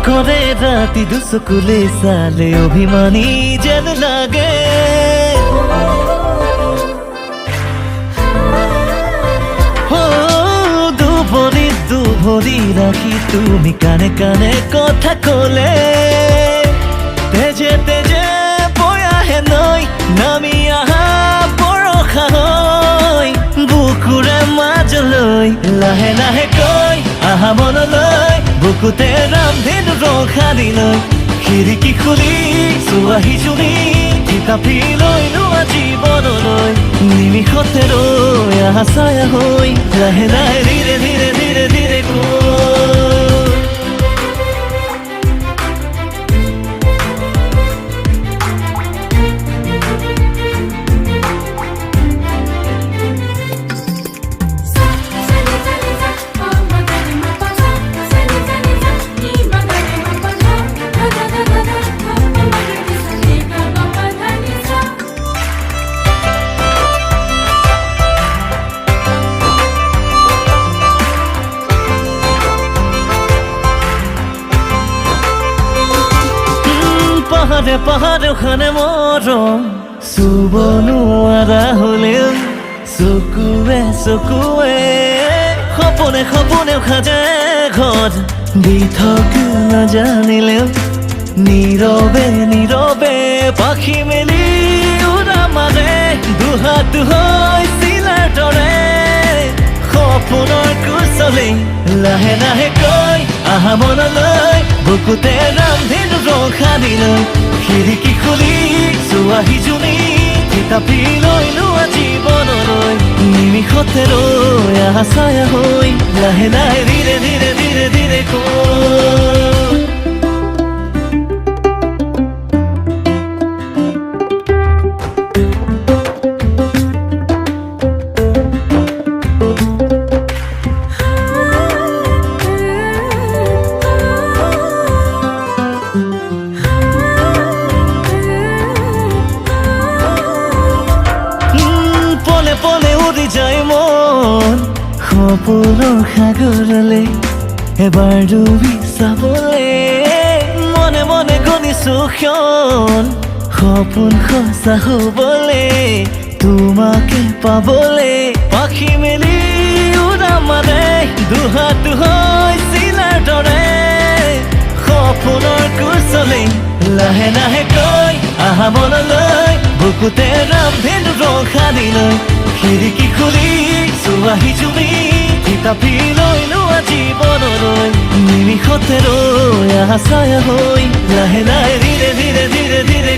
করে রাতি দুচকুলে চালে অভিমানী যেন লাগে দুভরি রাখি তুমি কানে কানে কথা কলে তেজে তেজে বয়াহে নৈ নামি আহা বৰষা হৈ বুকুৰে মাজলৈ লাহে লাহে কৈ আহা মনলৈ বুকুতে ৰামধেনু ৰখা দিলৈ খিৰিকী খুলি চোৱাহি জুৰি কিতাপি লৈ লোৱা জীৱনলৈ নিমিষতে ৰৈ আহা ছায়া হৈ লাহে লাহে ধীৰে ধীৰে ধীৰে ধীৰে পাহাড়ে পাহাড়ে ওখানে মৰম চুব নোৱাৰা হলেও চকুৱে চকুৱে সপোনে সপোনে খাজে ঘৰ দি থকা নাজানিলেও নীৰৱে নীৰৱে পাখি মেলি উৰা মাৰে দুহাত হৈ চিলাৰ দৰে সপোনৰ কুচলে লাহে লাহে কৈ আহা মনলৈ বুকুতে ৰামধেনু ৰখা দিলৈ খিৰিকী খুলি চোৱাহি জুৰি কিতাপি লৈ লোৱা জীৱনলৈ নিমিষতে ৰৈ আহা ছায়া হৈ লাহে লাহে ধীৰে ধীৰে ধীৰে ধীৰে পলে উৰি যায় মন সপোনৰ সাগৰলে এবাৰ ডুবি চাবলে মনে মনে গণিছো ক্ষণ সপোন সঁচা হবলে তোমাকে পাবলে পাখি মেলি উৰা মাৰে দুহাত হৈ চিলাৰ দৰে সপোনৰ কুচলে লাহে লাহে কৈ আহা মনলৈ বুকুতে ৰামধেনু ৰখা দিলৈ খিৰিকী খুলি চোৱাহি জুৰি কিতাপি লৈ লোৱা জীৱনলৈ নিমিষতে ৰৈ আহা ছায়া হৈ লাহে লাহে ধীৰে ধীৰে ধীৰে ধীৰে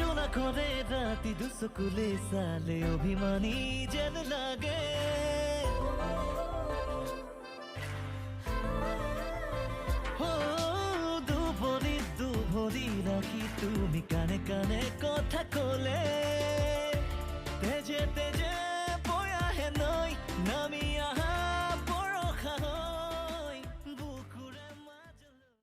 জোনা কৰে ৰাতি দুচকুলে চালে অভিমানী যেন লাগে